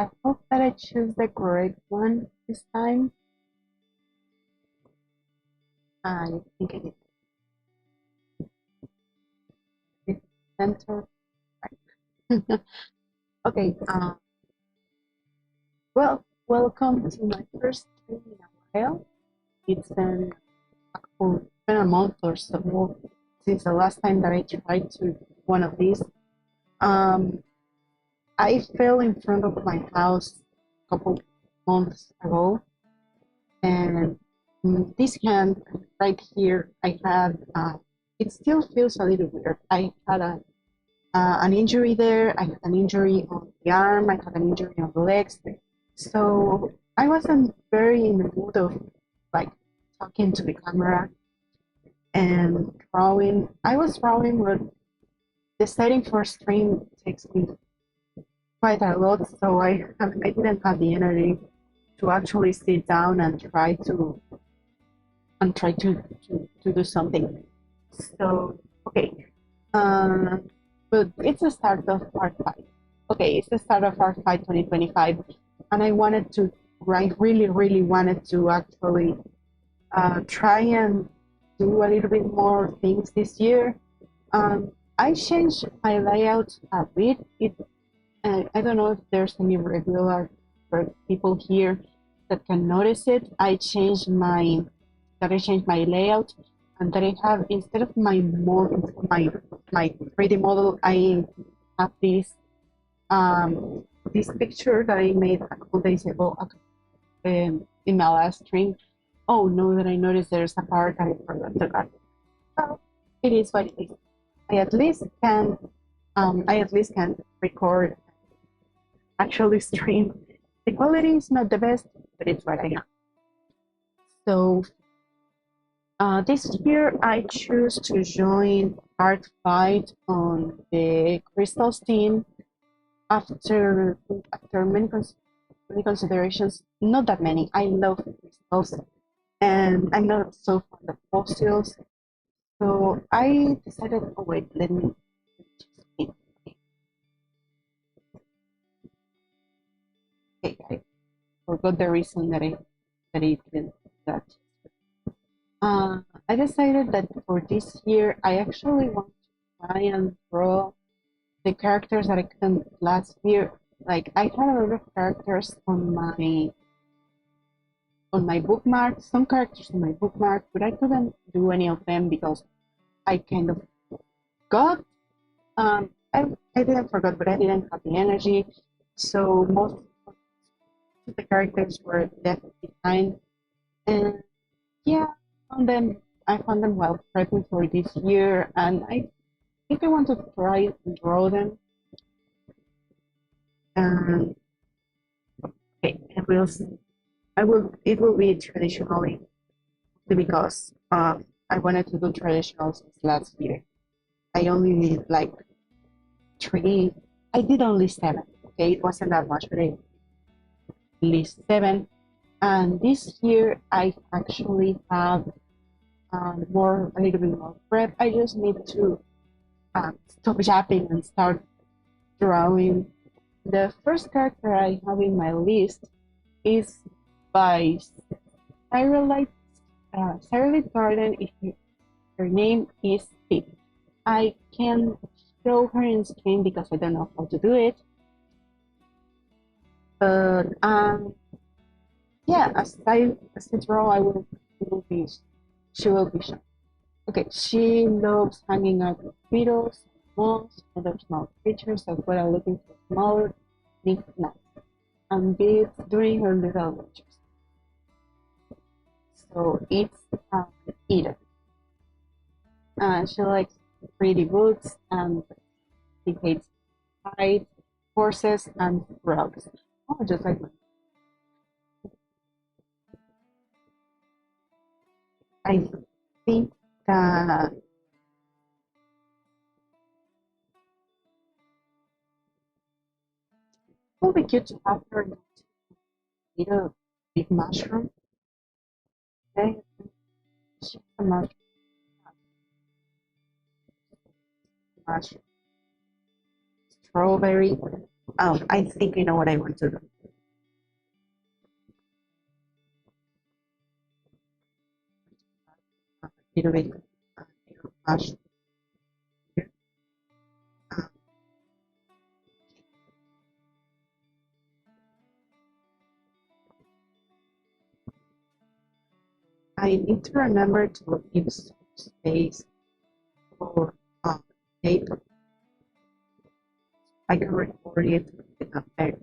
I hope that I choose the correct one this time. I think I did. It's center. Right. Okay. Well, welcome to my first stream in a while. It's been a month or so since the last time that I tried to do one of these. I fell in front of my house a couple months ago, and this hand right here, I had. It still feels a little weird. I had an injury there. I had an injury on the arm. I had an injury on the legs. So I wasn't very in the mood of like talking to the camera and drawing. I was drawing, but the setting for stream takes me quite a lot, so I didn't have the energy to actually sit down and try to do something. So okay, but it's the start of ARTFIGHT. Okay, it's the start of ARTFIGHT 2025, and I wanted to. I really wanted to actually try and do a little bit more things this year. I changed my layout a bit. I don't know if there's any regular people here that can notice it. I changed my layout, and that I have, instead of my 3D model, I have this picture that I made a couple days ago in my last stream. Oh no, that I noticed there's a part that I forgot to cut. So it is what it is. I at least can record, actually stream. The quality is not the best, but it's what I have. So this year I choose to join ARTFIGHT on the crystals team after many considerations. Not that many. I love crystals, and I'm not so fond of fossils. So I decided, oh wait, let me just okay, I forgot the reason that I did that. I decided that for this year, I actually want to try and draw the characters that I couldn't last year. Like, I had a lot of characters on my bookmark, some characters on my bookmark, but I couldn't do any of them because I kind of got, I didn't forget, but I didn't have the energy. So most of the characters were left behind. And yeah, I found them while prepping for this year, and I think I want to try and draw them. Okay, it will be traditionally, because I wanted to do traditional since last year. I only need like 3. I did only 7. Okay, it wasn't that much, but I at least 7. And this year I actually have a little bit more prep. I just need to stop yapping and start drawing. The first character I have in my list is by Cyrolite Garden. If her name is Pip. I can show her in screen because I don't know how to do it. But yeah, as I draw, she will be shown. Okay, she loves hanging out with beetles, moths, other small creatures, as well as looking for smaller knickknacks and beads during her little adventures. So it's Eden. She likes pretty books, and she hates heights, horses, and frogs. Oh, just like mine. I think that it would be cute to have her eat a big mushroom. Okay, she's a mushroom. Strawberry. Oh, I think I know what I want to do. little bit blush here. I need to remember to give some space for tape. I can record it with a very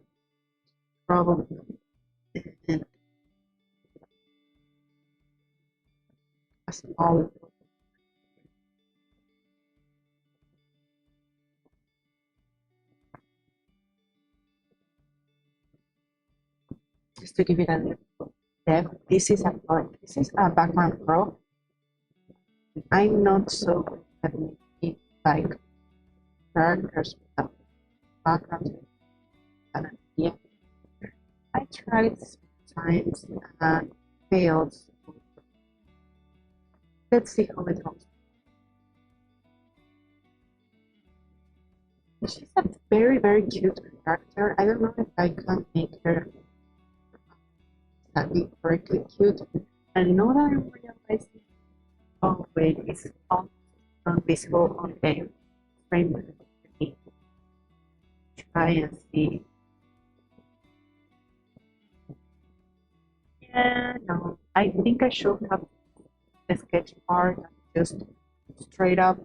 problem and a small. Just to give it a little depth. This is a background pro. I'm not so good at making like characters without background and idea. I tried sometimes and failed. Let's see how it goes. She's a very, very cute character. I don't know if I can make her be correctly cute. And now that I'm realizing, oh wait, it's almost invisible on the frame. Try and see. Yeah, no, I think I should have the sketch part just straight up.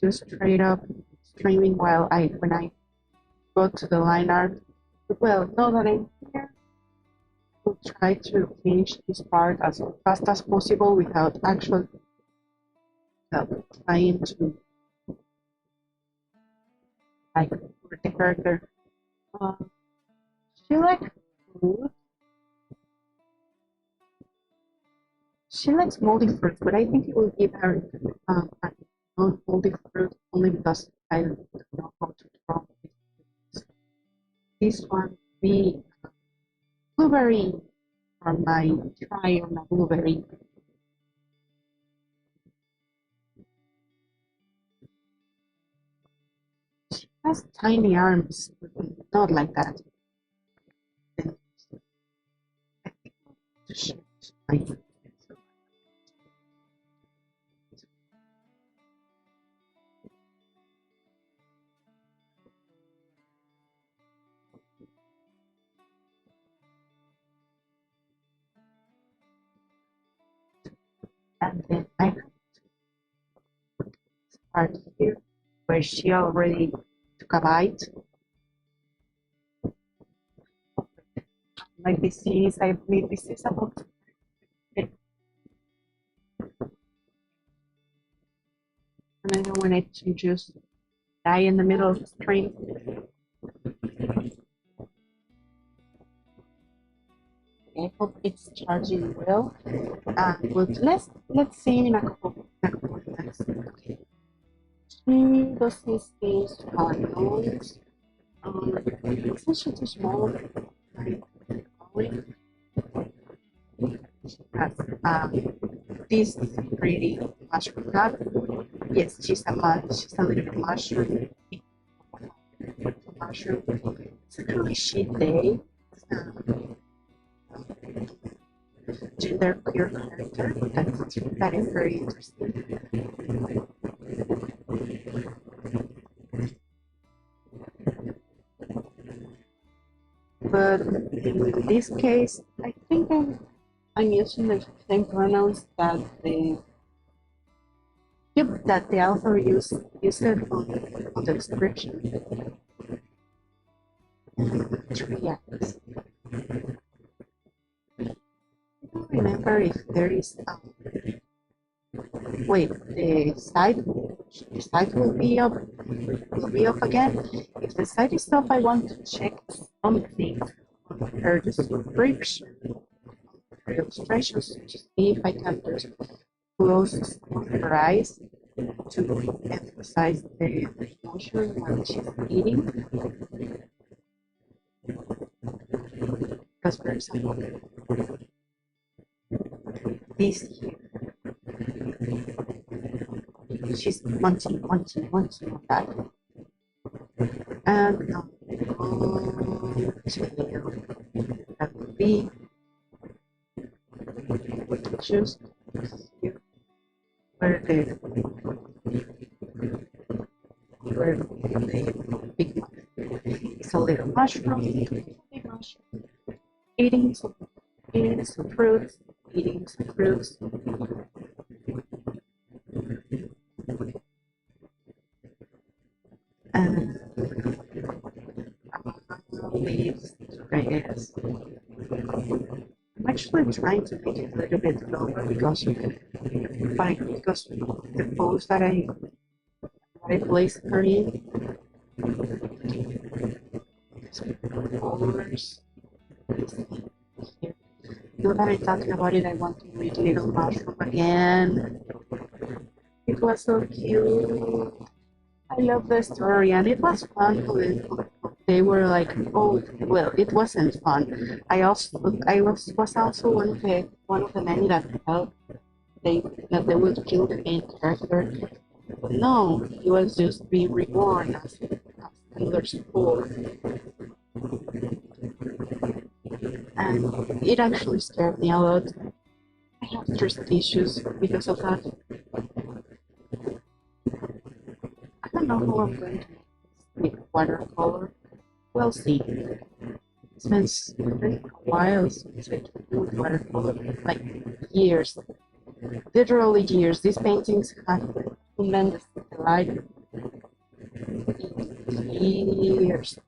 Just straight up streaming while when I go to the line art. Well, now that I'm here, I will try to finish this part as fast as possible without actually trying to like for the character. She likes food. She likes moldy fruit, but I think it will give her moldy fruit only because I don't know how to draw it. This one, the blueberry, or my try on a blueberry. She has tiny arms, but not like that. And I think to shift my and then I have to start here where she already took a bite. Like this is, I believe this is about it. And I don't want it to just die in the middle of the screen. I hope it's charging well. Well, let's see in a couple of minutes. Okay. She does these things to our nose. It's actually too small. She has this pretty mushroom cut. Yes, she's a little mushroom. Mushroom. It's a really shit day. Gender queer character. That is very interesting. But in this case, I think I'm using the same pronouns that the author used on the description. 3x. I don't remember if there is wait, the site will be up again. If the site is up, I want to check something on her description, her illustrations, to see if I can just close her eyes to emphasize the emotion when she's eating. Because, for example, this here, she's munching on that. And that would be tissues here where the big one. It's a little mushroom, big mushroom. Eating some fruits, eating some fruits. And leaves, I guess. I'm actually trying to make it a little bit lower because of the pose that I placed her in. Colors. Now that I'm talking about it, I want to read Little Mushroom again. It was so cute. I love the story, and it was fun. They were like, oh, well, it wasn't fun. I was also one of the many that felt they would kill the main character. But no, he was just being reborn as another spore. And it actually scared me a lot. I have trust issues because of that. I don't know how I'm going to make this with watercolor. We'll see. It's been a while since I do watercolor, like years, literally years. These paintings have tremendous delight. Years.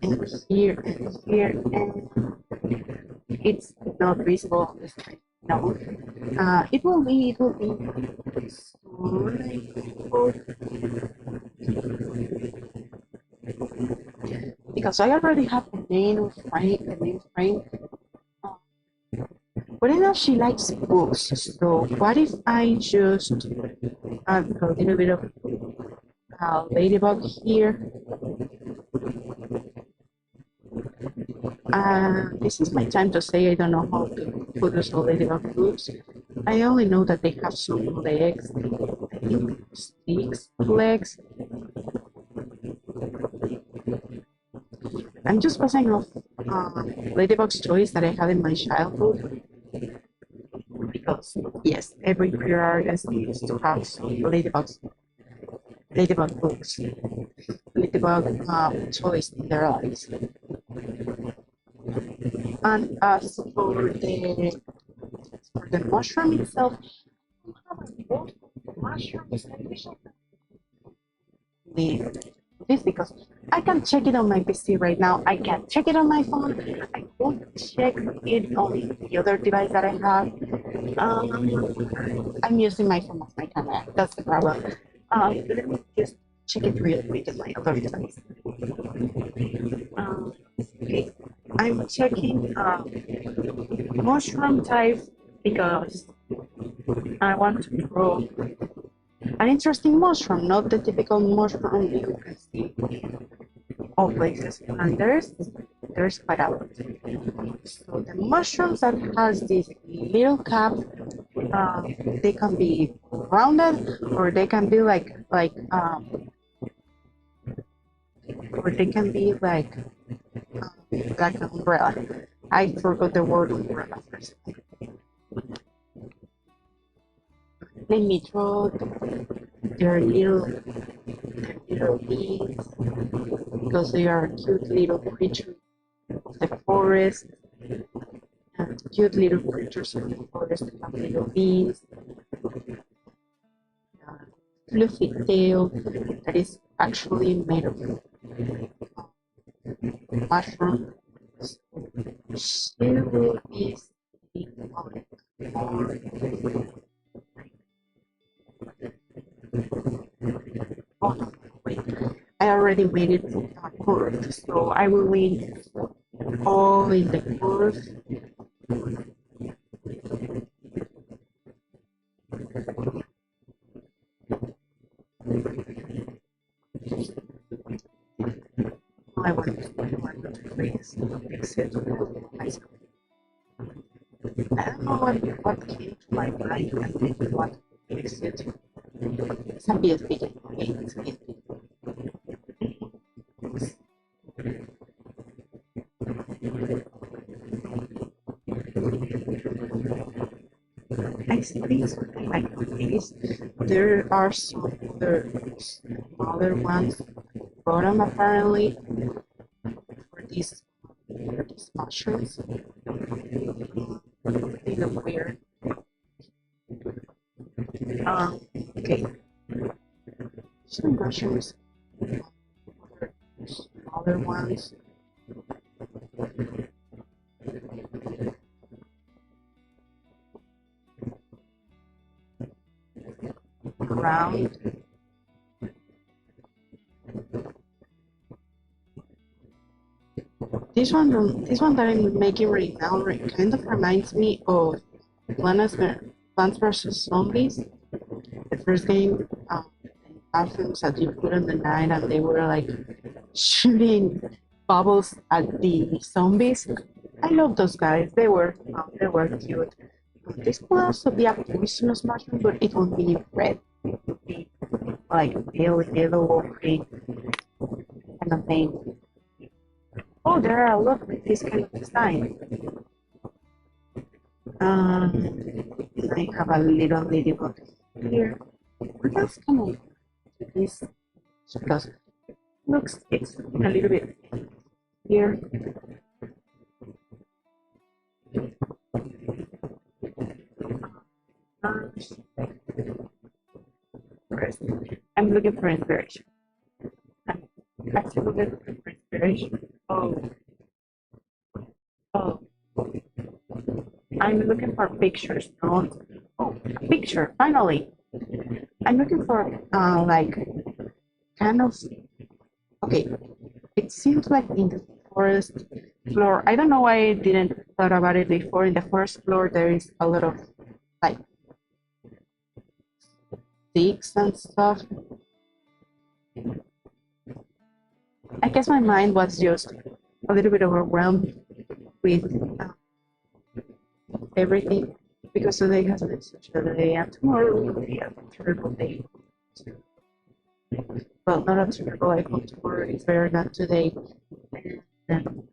And here, and it's not visible on the screen. No, it will be soon, because I already have the main frame. But I know she likes books, so what if I just add a little bit of ladybug here? This is my time to say I don't know how to produce ladybug books. I only know that they have some legs, I think 6 legs. I'm just passing off ladybug's toys that I had in my childhood. Because yes, every queer artist needs to have some ladybug books, ladybug toys in their lives. And as for the mushroom itself, mushrooms. This because I can check it on my PC right now. I can check it on my phone. I won't check it on the other device that I have. I'm using my phone as my camera. That's the problem. Let me just check it real quick on my other device. Okay, I'm checking mushroom type because I want to grow an interesting mushroom, not the typical mushroom you can see in all places. And there's quite a lot. So the mushrooms that has this little cap, they can be rounded, or they can be like an umbrella. I forgot the word umbrella first. Let me draw their little beings, because they are cute little creatures of the forest. And cute little creatures of the forest that have little beings. Fluffy tail that is actually made of mushroom. She will be sitting on it more. Oh no, wait. I already made it curved, so I will make all in the curve. I want to fix it myself. I don't know what came to my mind and what fix it. It's a bit big. Okay, it's a bit big. I think something like this. There are some other smaller ones bottom apparently for these mushrooms. They look weird. Okay. Some mushrooms, smaller ones. Round. This one that I'm making right now kind of reminds me of Plants vs Zombies. The first game, bathrooms that you put in the night, and they were like shooting bubbles at the zombies. I love those guys. They were cute. This could also be a poisonous mushroom, but it won't be red. It would be like pale yellow or green kind of thing. Oh, there are a lot with this kind of design. I have a little ladybug here. What else can I do this? Because it looks it's a little bit here. First, I'm looking for inspiration. I'm actually looking for inspiration. Oh, I'm looking for pictures. No, oh, a picture. Finally, I'm looking for like kind of okay. It seems like in the forest floor. I don't know why I didn't thought about it before. In the first floor, there is a lot of like sticks and stuff. I guess my mind was just a little bit overwhelmed with everything because today has been such a day, and tomorrow will be a terrible day. Well, not a terrible. I hope tomorrow is better than today. And,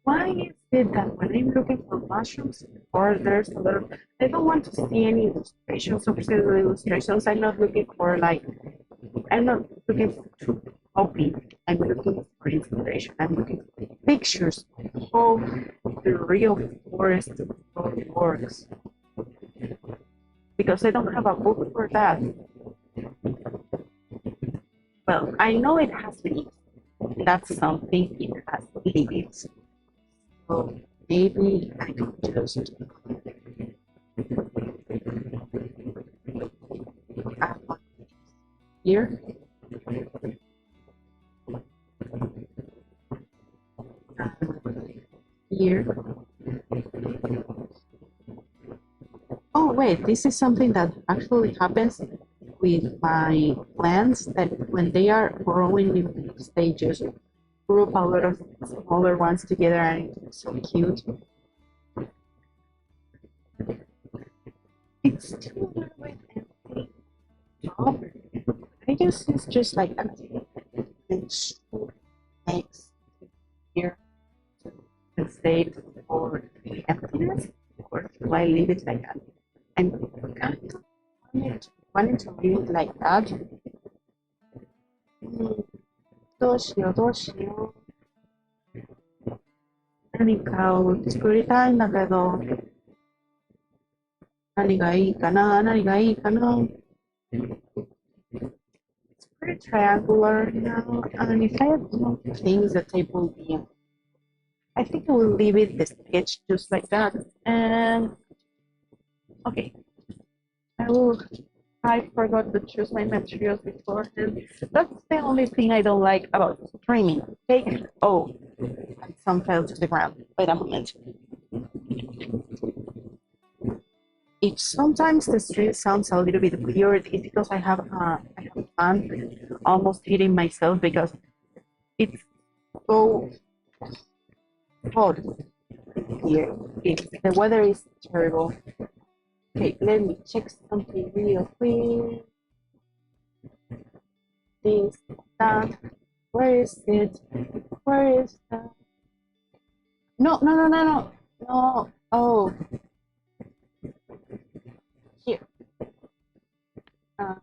why is it that when I'm looking for mushrooms, or there's a lot of, I don't want to see any illustrations, obscure illustrations. I'm not looking for like, I'm not looking to copy. I'm looking for inspiration. I'm looking for pictures of how the real forest works. Because I don't have a book for that. Well, I know it has leaves. That's something it has leaves. So maybe I can just add one here. Here. Oh wait, this is something that actually happens with my plants, that when they are growing in big stages, group a lot of smaller ones together, and it's so cute. It's still a little bit empty. Top. I guess it's just like that. It's makes here the state for emptiness, or do I leave it like that? I'm kind of wanting to leave it like that. どうしようどうしよう。何かを作りたいんだけど、何がいいかな何がいいかな。It's pretty triangular now, and if I have more things that I will be, I think I will leave it the sketch just like that. And okay, I forgot to choose my materials beforehand. That's the only thing I don't like about streaming. Okay. Oh, and some fell to the ground. Wait a moment. If sometimes the stream sounds a little bit weird, it's because I have fun almost hitting myself because it's so hot here. The weather is terrible. Okay, let me check something real quick. This, that, where is it? Where is that? No, no, no, no, no, no. Oh, here. Uh,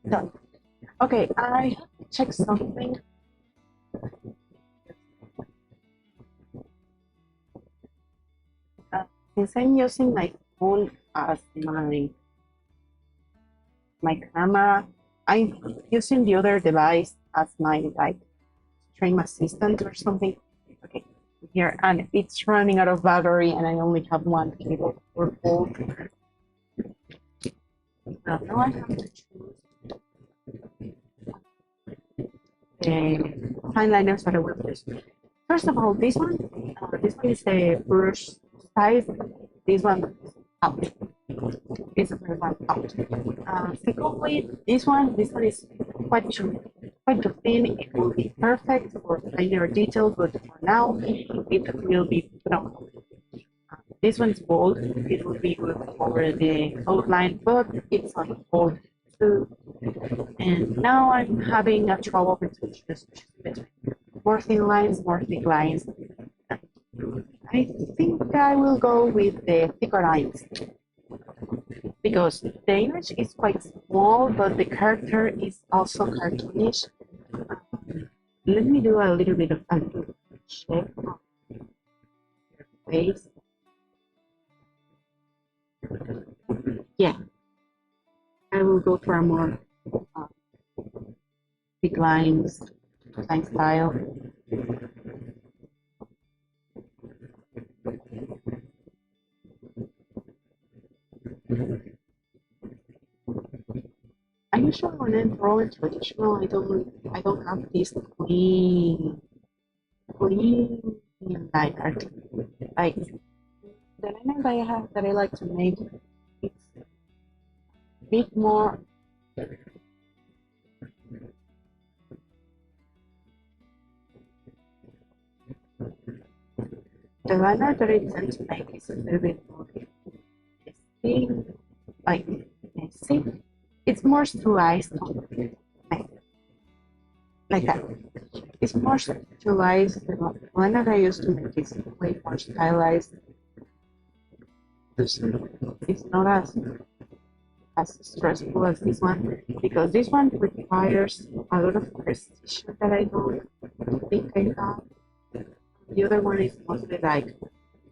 done. Okay, I have to check something. Since I'm using my phone as my camera, I'm using the other device as my like stream assistant or something. Okay, here, and it's running out of battery, and I only have one cable for both. Now I have to choose the fine liners that I will use. First of all, this one is the brush size. This one is out. This one out. Secondly, this one is quite too thin. It will be perfect for finer details, but for now, it will be no. This one's bold. It will be good for the outline, but it's not bold too. And now I'm having a trouble between more thin lines, more thick lines. I think I will go with the thicker lines because the image is quite small, but the character is also cartoonish. Let me do a little bit of a check on your face. Yeah, I will go for a more big lines, line style. I usually when I'm drawing traditional, I don't have this clean line art. Like the line that I have that I like to make, it's a bit more. The line art that I tend to make is a little bit more thin, like messy. It's more stylized, like that. It's more stylized. The one that I used to make is way more stylized. It's not as stressful as this one because this one requires a lot of precision that I don't think I have. The other one is mostly like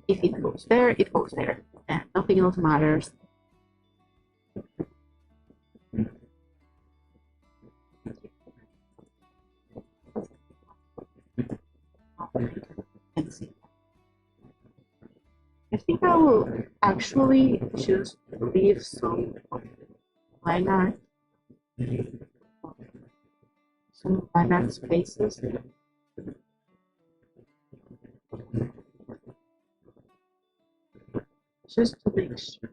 if it goes there, it goes there, and nothing else matters. I think I will actually choose to leave some line art, some line art spaces. Just to make sure.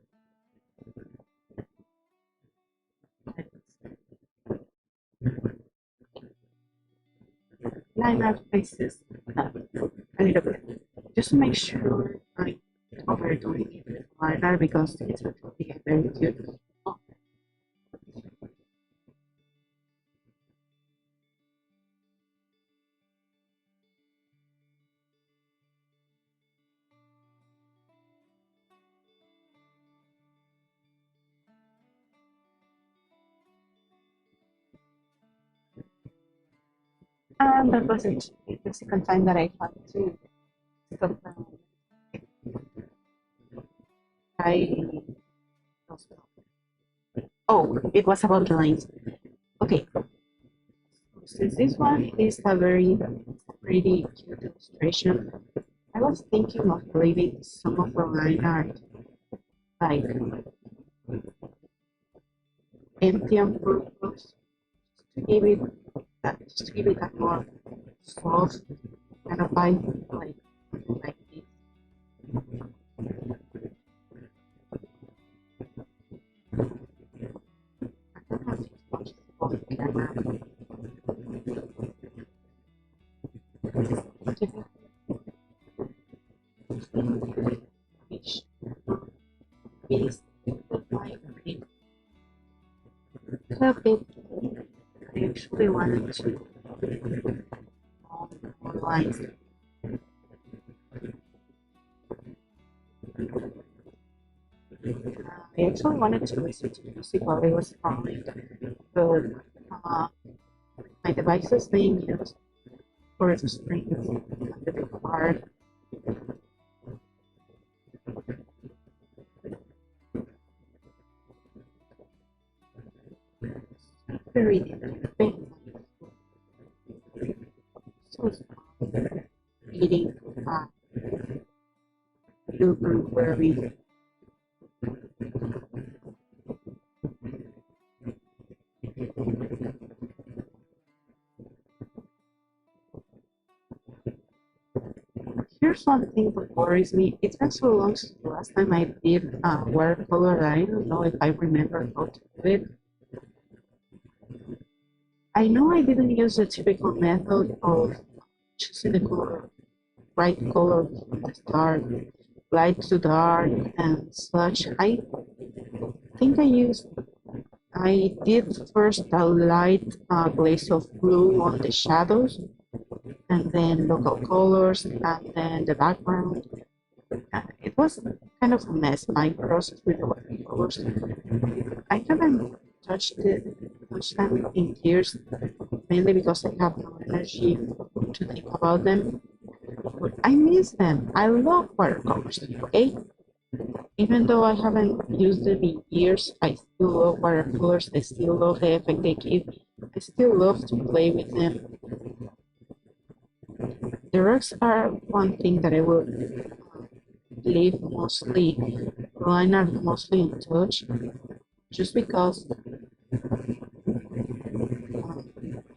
Line art spaces a little bit. Just to make sure I'm overdoing it line art because it's going to be very cute. And that was it. The second time that I had to stop. Oh, it was about the lines. Okay. since this one is a very pretty cute illustration, I was thinking of leaving some of the line art like empty on purpose to give it just to give it a more soft kind of vibe, like this. I don't know if it's possible on camera. Which is my green. A bit. I actually wanted to more lines. I actually wanted to listen to music while I was scrolling, but my device is being used for the strings and the big part. Very different. So small. Eating super worried. Here's one thing that worries me. It's been so long since the last time I did watercolor. I don't know if I remember how to do it. I know I didn't use the typical method of choosing the color, right color from the start, light to dark, and such. I think I did first a light glaze of blue on the shadows, and then local colors, and then the background. It was kind of a mess, my process with the watercolors. I haven't touched them in years, mainly because I have no energy to think about them. But I miss them. I love watercolors, okay? Even though I haven't used them in years, I still love watercolors. I still love the effect they give. I still love to play with them. The rocks are one thing that I will leave mostly, line art mostly in touch, just because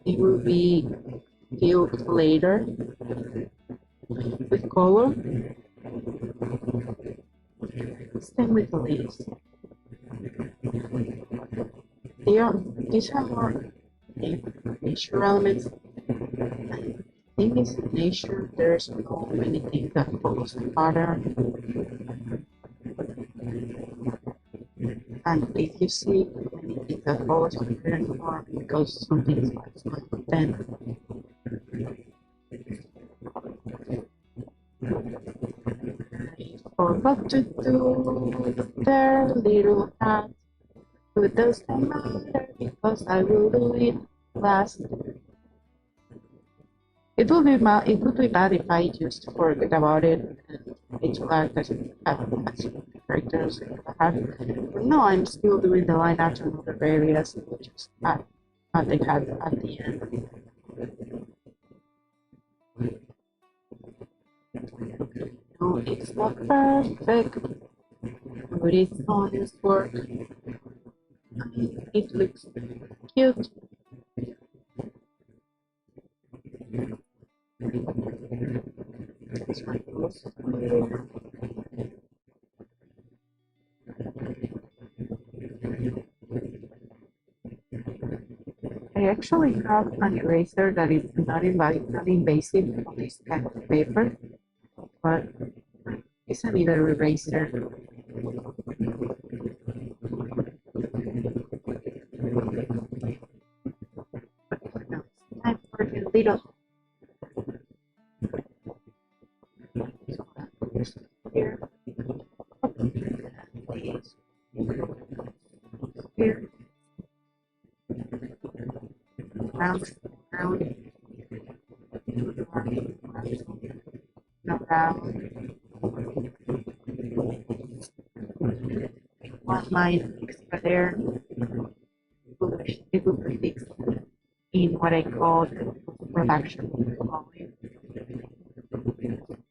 it will be filled later with color. Same with the leaves. These are more nature elements. I think it's nature. There's no anything that follows the pattern. And if you see anything that follows the pattern, or because something is going on, then forgot to do their little hat. But does not matter because I will do it last. It would be bad if I just forget about it and it's like doesn't have characters. But no, I'm still doing the line art on other areas, which is at the end. No, it's not perfect, but it's honest work. I mean, it looks cute. I actually have an eraser that is not invasive on this kind of paper, but it's an either eraser. Time for a little. Here. Here. Round, round, around. One line extra there. It will be fixed in what I call the production volume.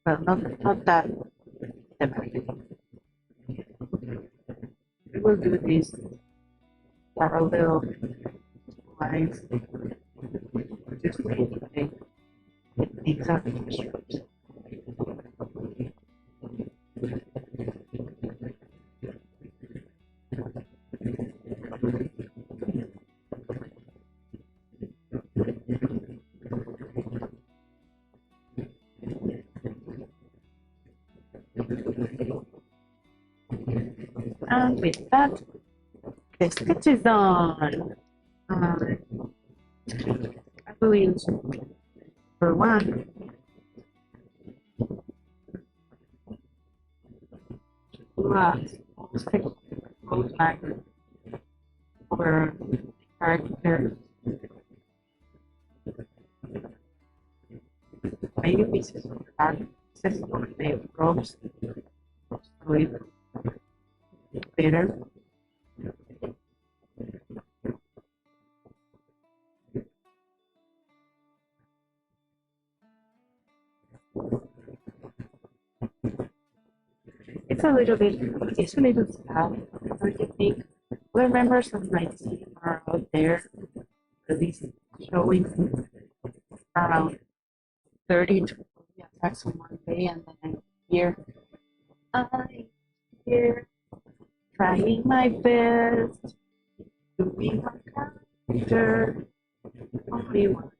Well, not that systematic. We will do this parallel lines just to indicate the exact measures. And with that, the sketch is done. I believe for one, outline for character, maybe pieces of art, pieces of the props, so it better. It's a little sad. Don't you think? Other members of my team are out there releasing showing around 30 to 40 attacks on one day, and then I'm here trying my best to be my character. Only one.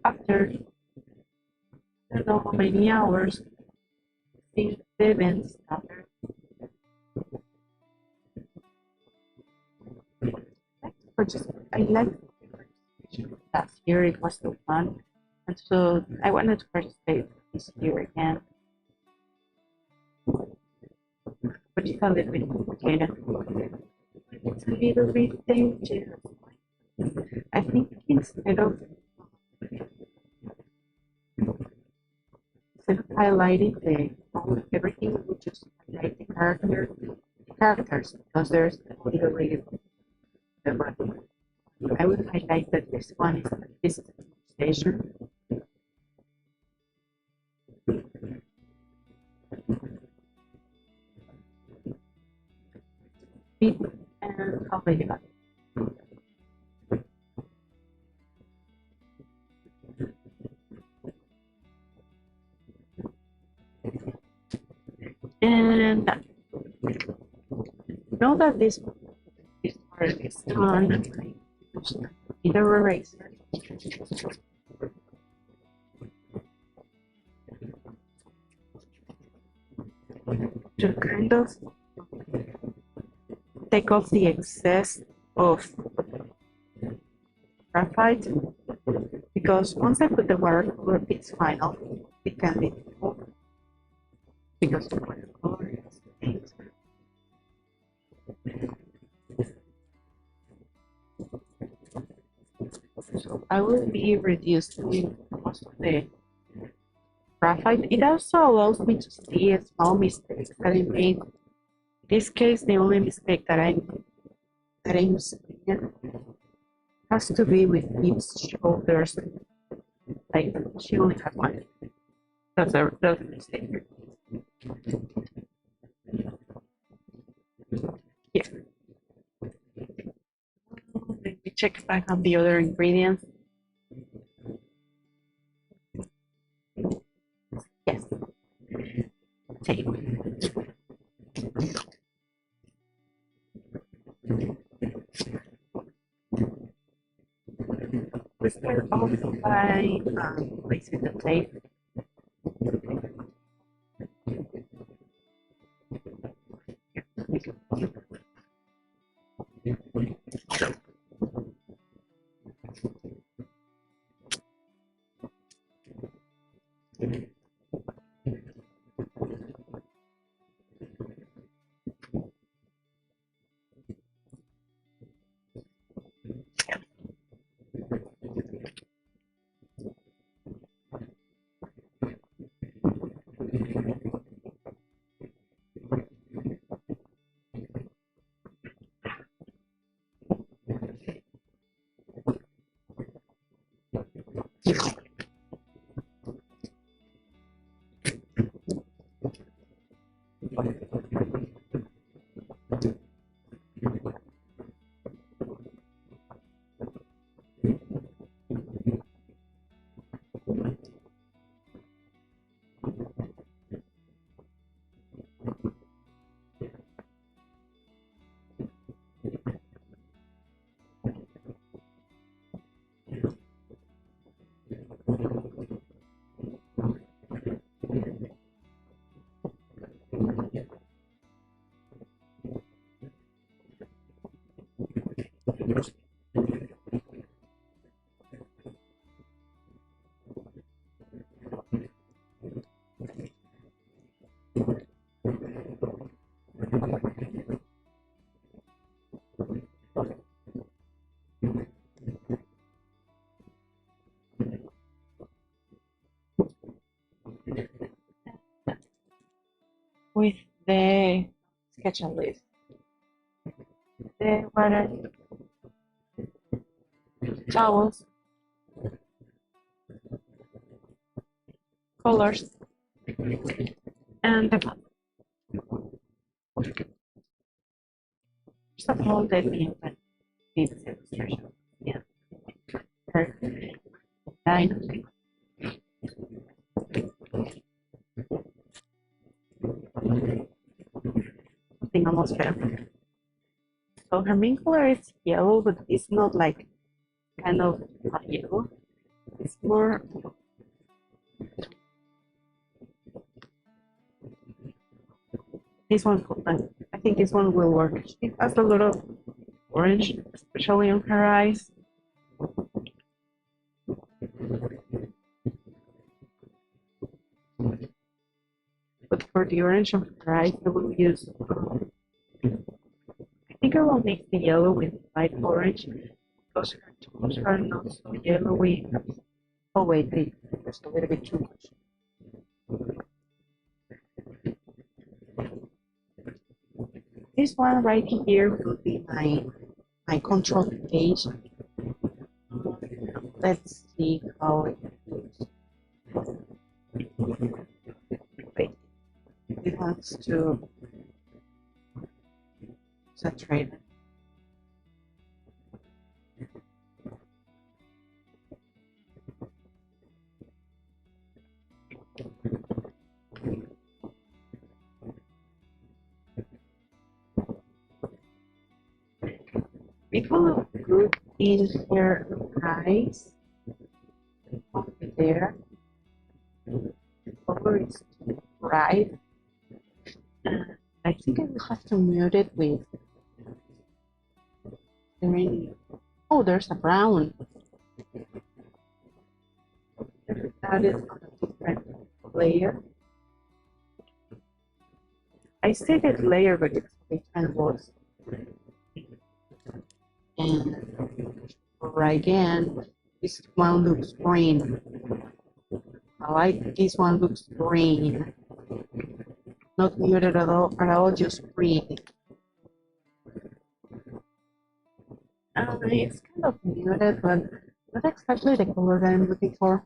After I don't know how many hours since the event started. I like last year, it was so fun, and so I wanted to participate this year again. But it's a little bit complicated. It's a little bit dangerous. I think instead of highlighting everything, we just highlight the characters, because there's a little bit of I would highlight that this one is station. And how many about and know that this part is done. Either eraser. To kind of take off the excess of graphite, because once I put the watercolor, it's final. It can be difficult because the watercolor is paint. So I will be reducing most of the graphite. It also allows me to see small mistakes that I made. In this case, the only mistake that I'm seeing has to be with Eve's shoulders. Like, she only has one. That's a mistake. Yeah. Let me check back on the other ingredients. Yes. Tape. We start off by placing the tape. With the sketch and list, the water towels, colors, and the map. First of all, let me open this illustration. Yeah. Line. Something almost better. So her main color is yellow, but it's not like kind of yellow. It's more this one. I think this one will work. She has a lot of orange, especially on her eyes. But for the orange on her eyes, I will use. I think I will mix the yellow with light orange because her tones are not so yellowy. Oh wait, there's a little bit too much. This one right here will be my control page. Let's see how it looks. Wait, it wants to saturate. It will look good in her eyes. Over there. Over is bright. I think I will have to mute it with green. Oh, there's a brown. That is on a different layer. I stated layer, but it's different words. And right again, this one looks green. I like this one looks green. Not muted at all, just green. It's kind of muted, but not exactly the color that I'm looking for.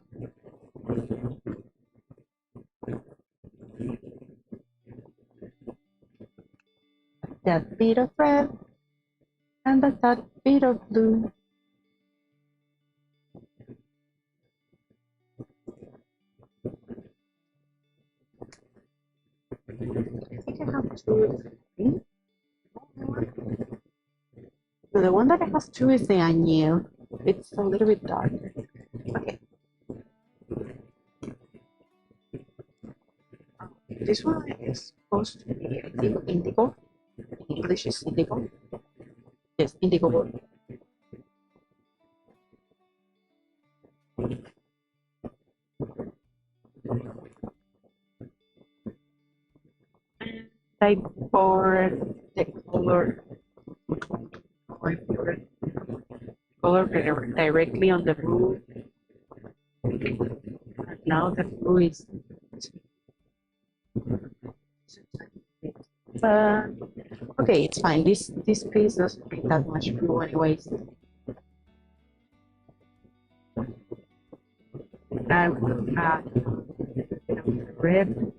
That bit of red and that bit of blue. I think I have two. So the one that has two is the añil. It's a little bit darker. Okay. This one is supposed to be, I think, indigo. In English is indigo. Yes, indigo blue. I poured the color directly on the blue. Now the blue is okay, it's fine. This piece doesn't bring that much blue anyways. I will add red.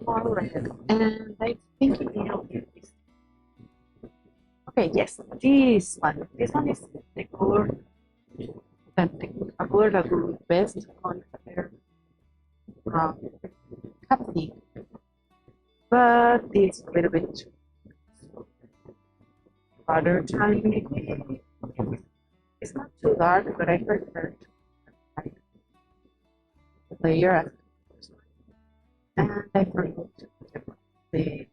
Alright, and I think it will be this. Okay, yes, this one. This one is the color a color that will look best on her happening, but it's a little bit too harder time maybe. It's not too dark, but I prefer to like the layer as and I forgot to put the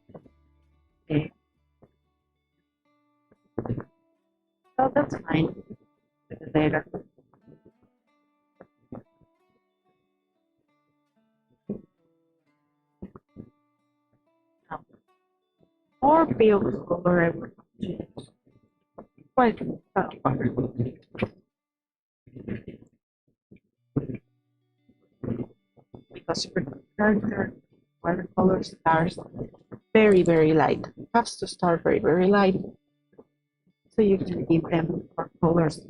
so that's fine. Later. Or pale color I would choose. Quite because for character watercolor stars very light. Has to start very light so you can give them more colors.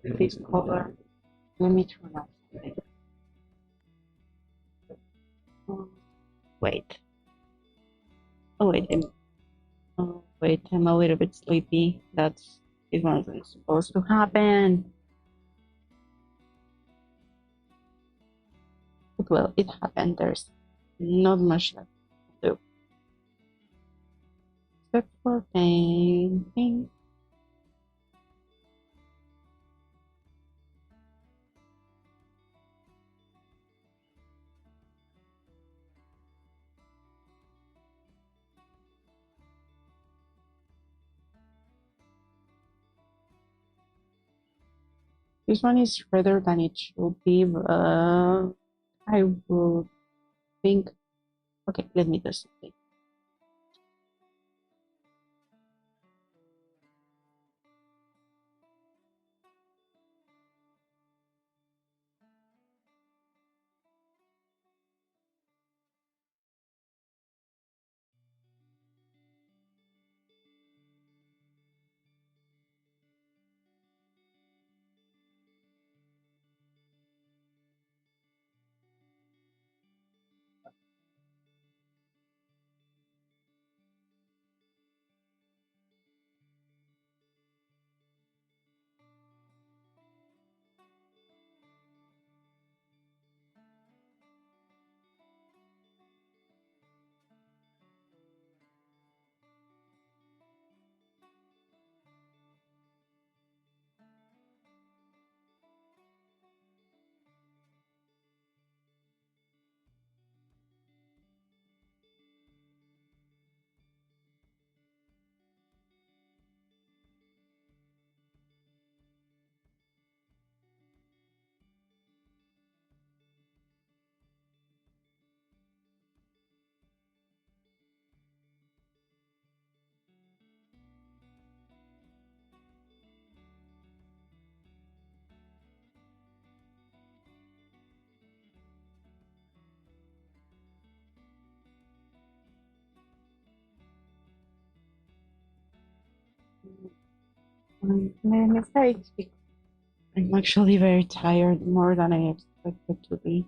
This color, let me turn off something. Wait. Oh wait, I'm a little bit sleepy. That's it wasn't supposed to happen. But well, it happened. There's not much left to do. Except for painting. This one is redder than it should be, but I would think. Okay, let me do something. I made a mistake. I'm actually very tired, more than I expected to be.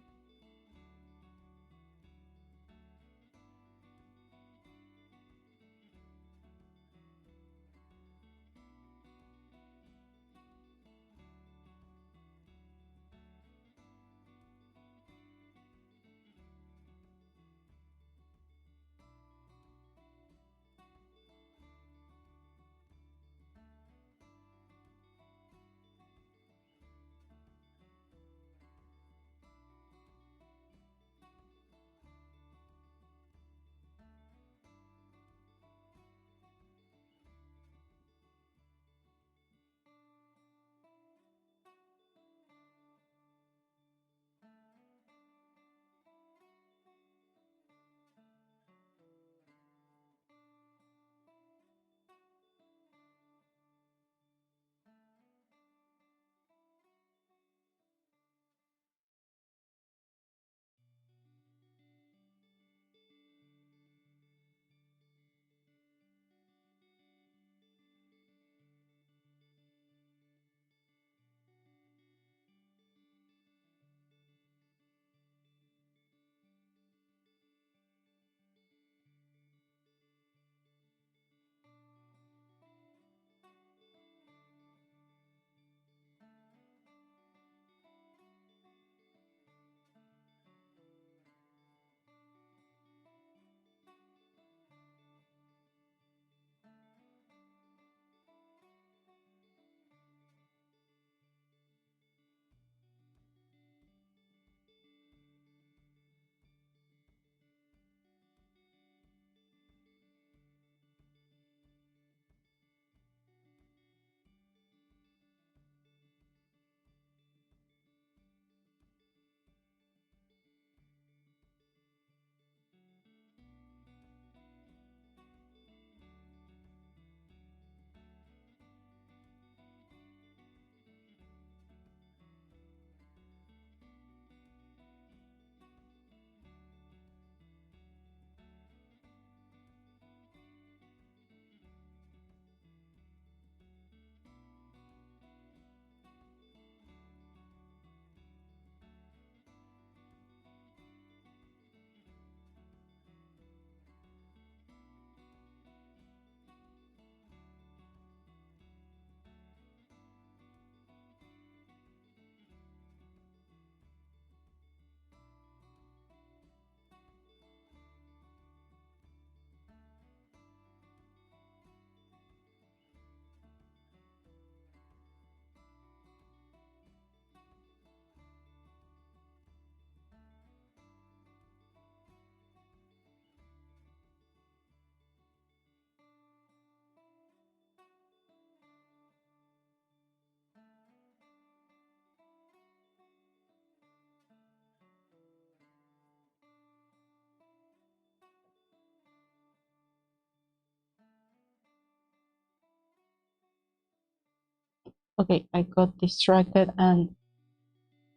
Okay, I got distracted and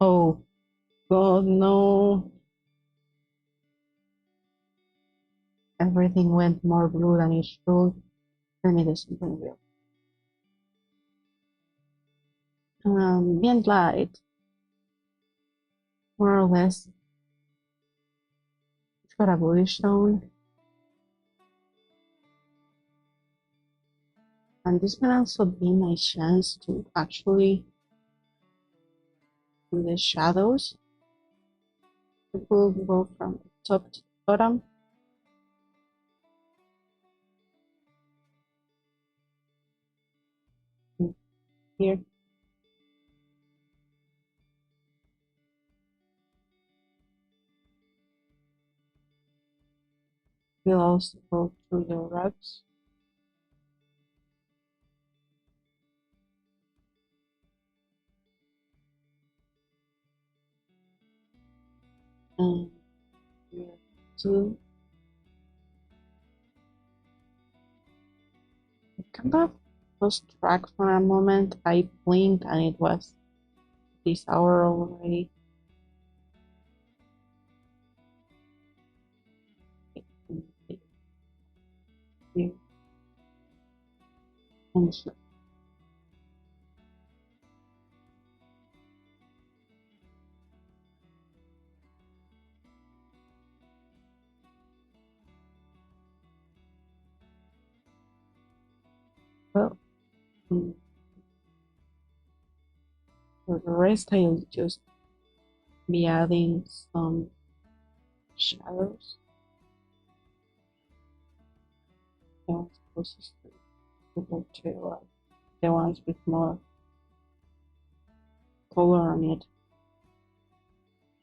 oh god, no. Everything went more blue than it should. Let me do something real. Being light, more or less. It's got a bluish tone. And this can also be my chance to actually do the shadows. It will go from top to bottom. Here. We'll also go through the rugs. And here too. I kind of lost track for a moment. I blinked and it was this hour already. Here. and here. Well, mm, for the rest, I'll just be adding some shadows. The ones closest to the ones with more color on it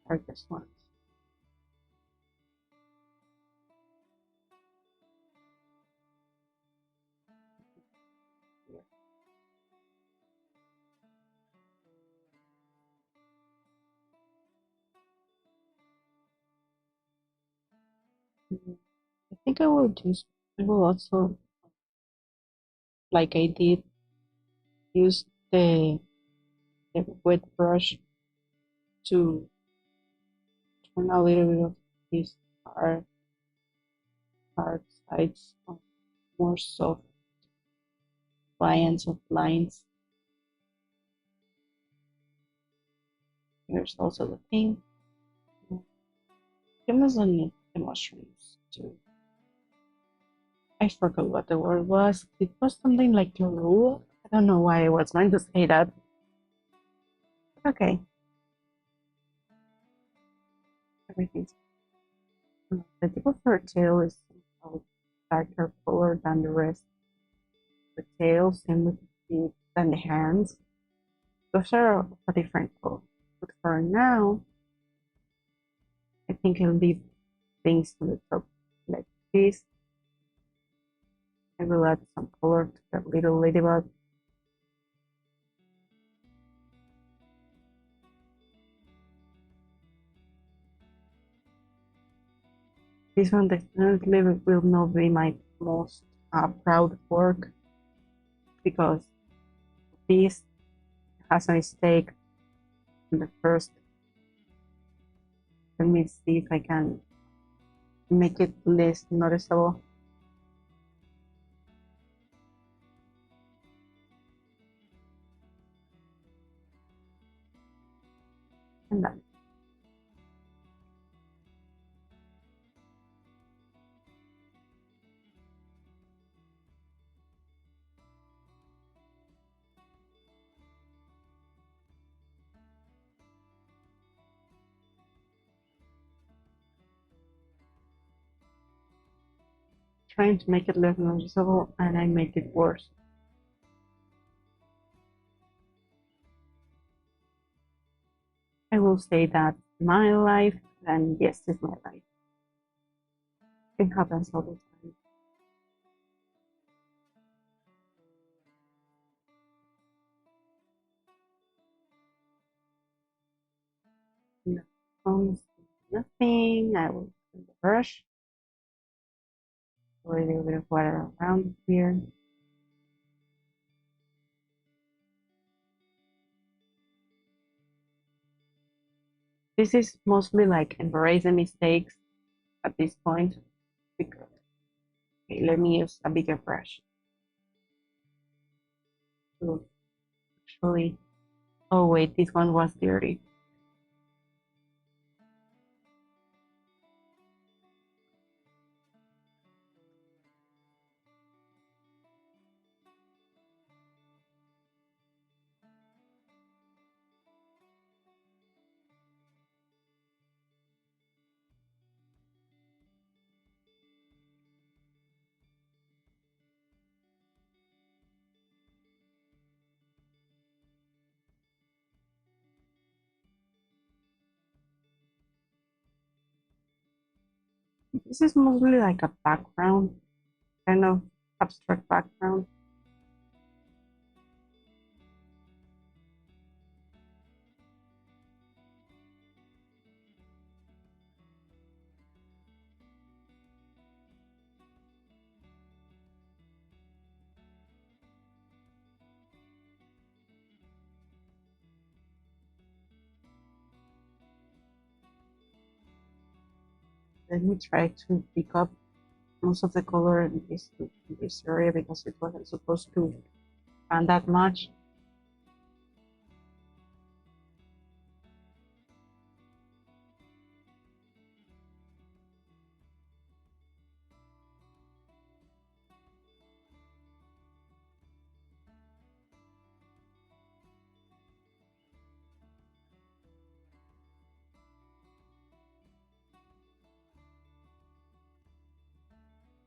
are these ones. Here. I think I will also, like I did, use the wet brush to turn a little bit of these hard, hard sides of more soft lines of lines. Here's also the thing. You must need the mushrooms too. I forgot what the word was. It was something like the rule. I don't know why I was going to say that. Okay. Everything's the tip of her tail is darker color than the rest. The tail, same with the feet and the hands. Those are a different color. But for now, I think I'll leave things to the top like this. I will add some color to that little ladybug. This one definitely will not be my most proud work because this has a mistake in the first. Let me see if I can make it less noticeable. And then trying to make it less noticeable and I make it worse. I will say that my life, and yes, it's my life. It happens all the time. No, almost nothing. I will put the brush, pour a little bit of water around here. This is mostly like embracing mistakes at this point because okay, let me use a bigger brush to actually. Oh wait, this one was dirty. This is mostly like a background, kind of abstract background. Let me try to pick up most of the color in this area because it wasn't supposed to and that much.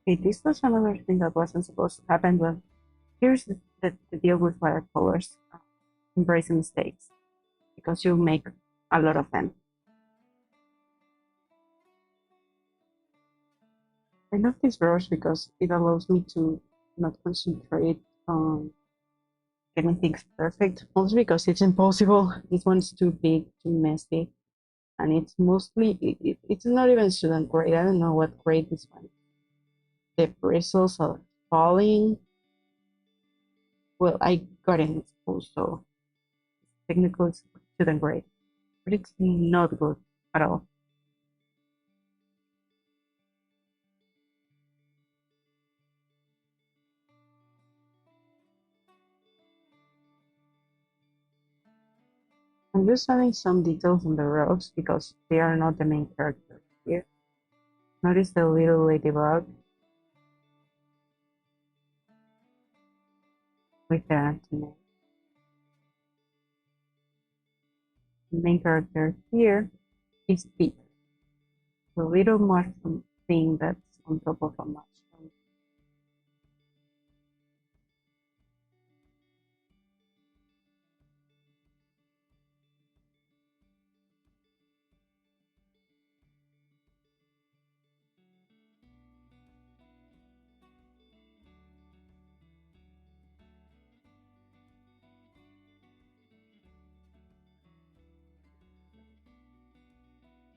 Okay, this was another thing that wasn't supposed to happen, but here's the deal with watercolors. Embrace mistakes because you make a lot of them. I love this brush because it allows me to not concentrate on getting things perfect, also because it's impossible. This one's too big, too messy, and it's mostly, it's not even student grade. I don't know what grade this one. The bristles are falling. Well, I got it in school, so technically it's student grade, but it's not good at all. I'm just adding some details on the rocks because they are not the main character here. Notice the little ladybug with the antenna. The main character here is Pete, the little mushroom thing that's on top of a mushroom.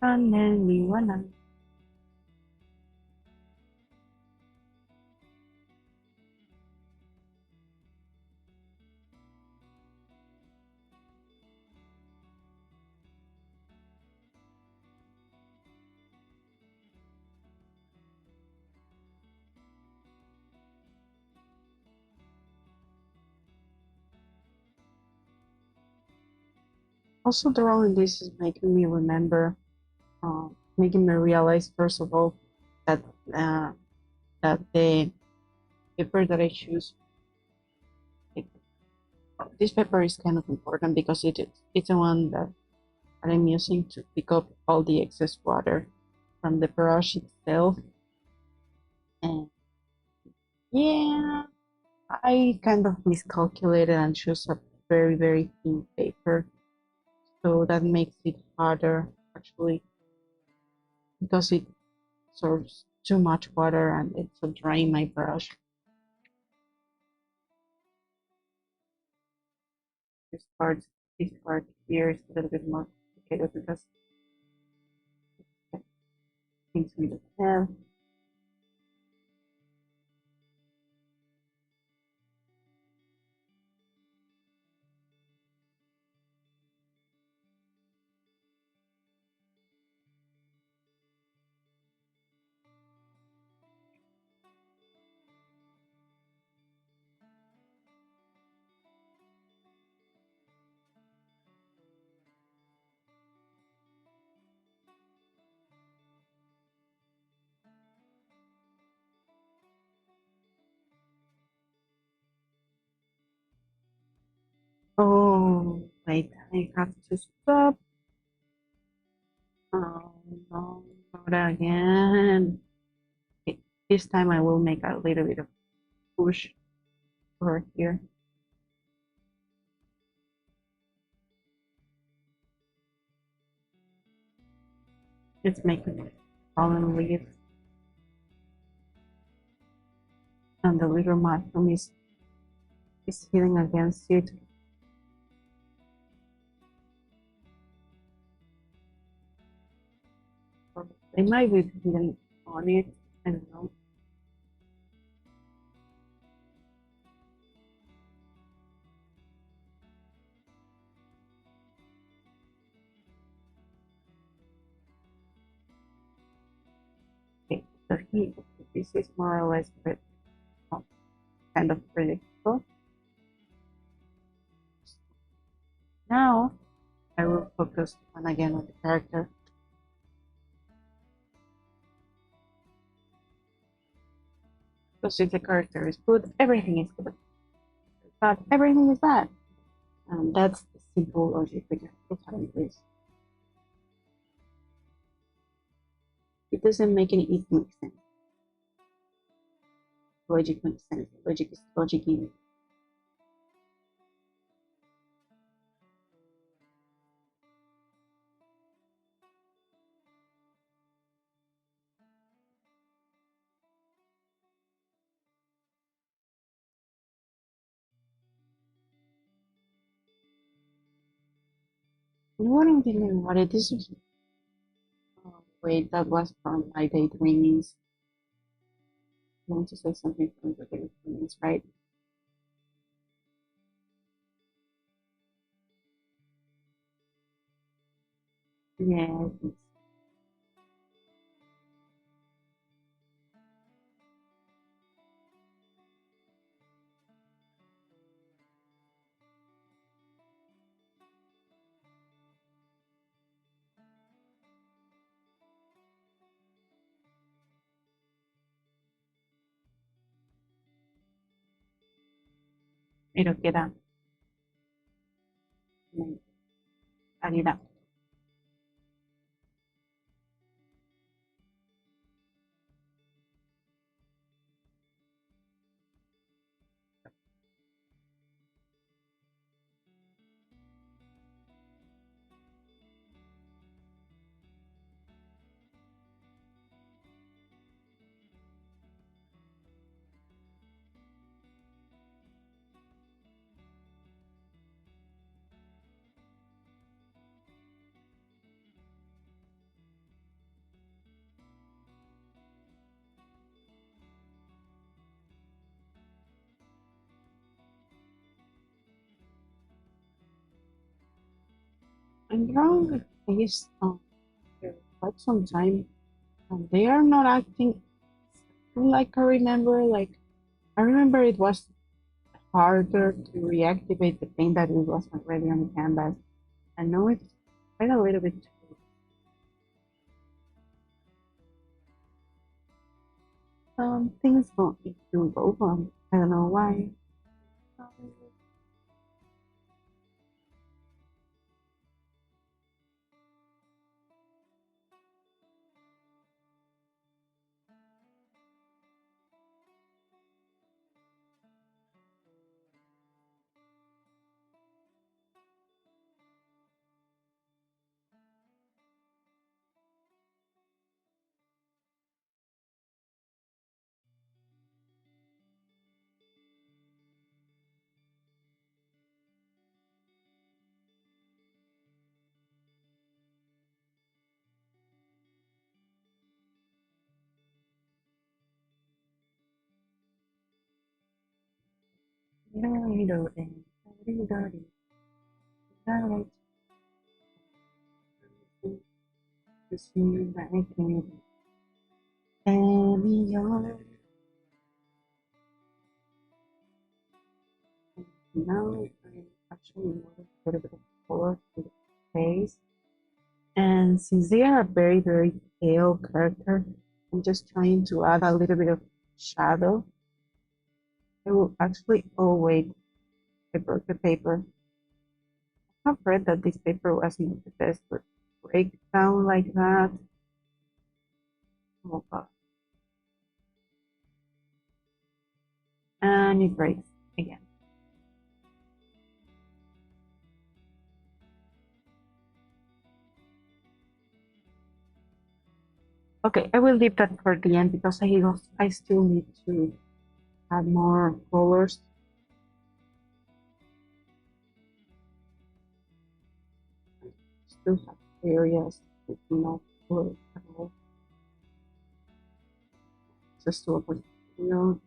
And then we wanna. Also, drawing this is making me remember, making me realize first of all that uh, that the paper that I choose, it, this paper is kind of important because it's the one that I'm using to pick up all the excess water from the brush itself. And yeah, I kind of miscalculated and chose a very thin paper, so that makes it harder actually because it absorbs too much water and it's so drying my brush. This part, this part here is a little bit more complicated because things we don't have. Oh, wait, I have to stop. Oh no, not again. Okay, this time I will make a little bit of push over here. It's making it fallen leaves. And the little mushroom is hitting against it. They might be hitting on it. I don't know. Okay, so this is more or less kind of predictable. focus on again on the character. Because if the character is good, everything is good. But everything is bad. And that's the simple logic behind this. It doesn't make any economic sense. Logic makes sense. Logic is logic in it. What I'm thinking about it, this is wait, that was from my daydreamings. I want to say something from the daydreamings, right? Yeah, pero queda calidad. I'm drawing the face for quite some time, and they are not acting like I remember. Like I remember it was harder to reactivate the paint that it was already on the canvas, and now it's quite a little bit. Things don't improve over. I don't know why. Now I actually want a little bit of color to the face. And since they are a very, very pale character, I'm just trying to add a little bit of shadow. I will actually, oh wait, I broke the paper. I've read that this paper wasn't the best, but break down like that. Oh god. And it breaks again. Okay, I will leave that for the end because I still need to add more colors. Still have areas with no color at all. Just to avoid, you know.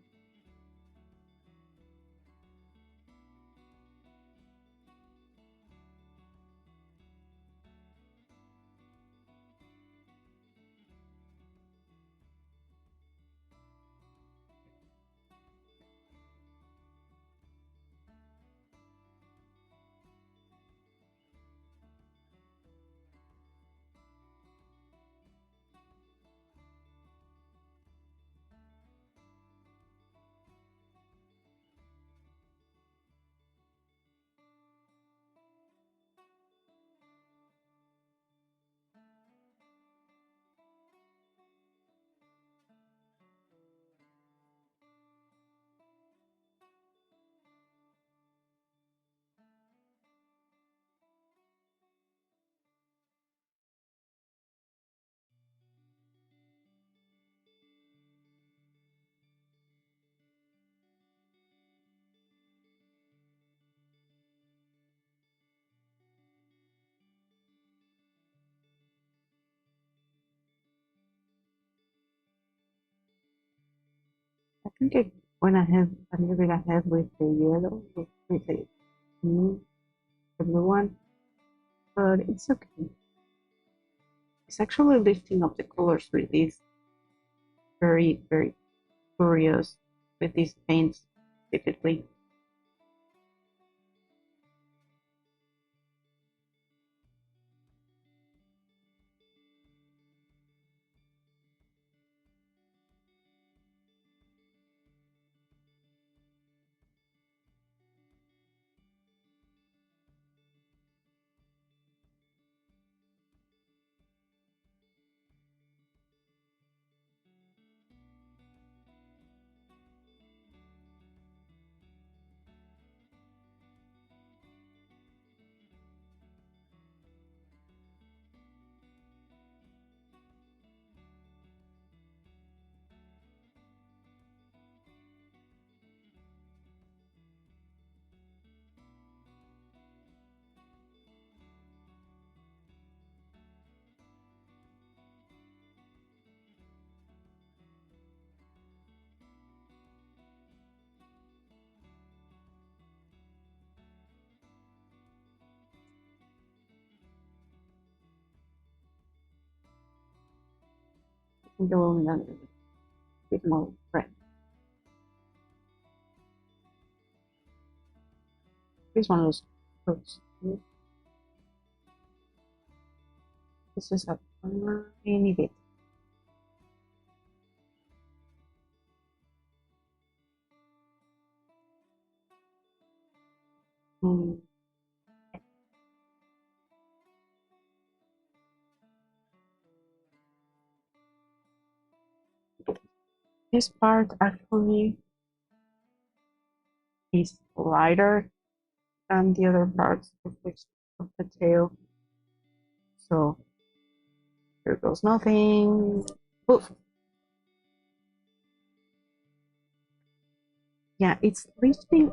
think I went ahead a little bit ahead with the yellow, with the blue one, but it's okay. It's actually lifting up the colors with this very, very curious with these paints specifically. Go in a bit more red. This one is fruits. This is a tiny bit. Mm. This part actually is lighter than the other parts of the tail. So here goes nothing. Oof. Yeah, it's lifting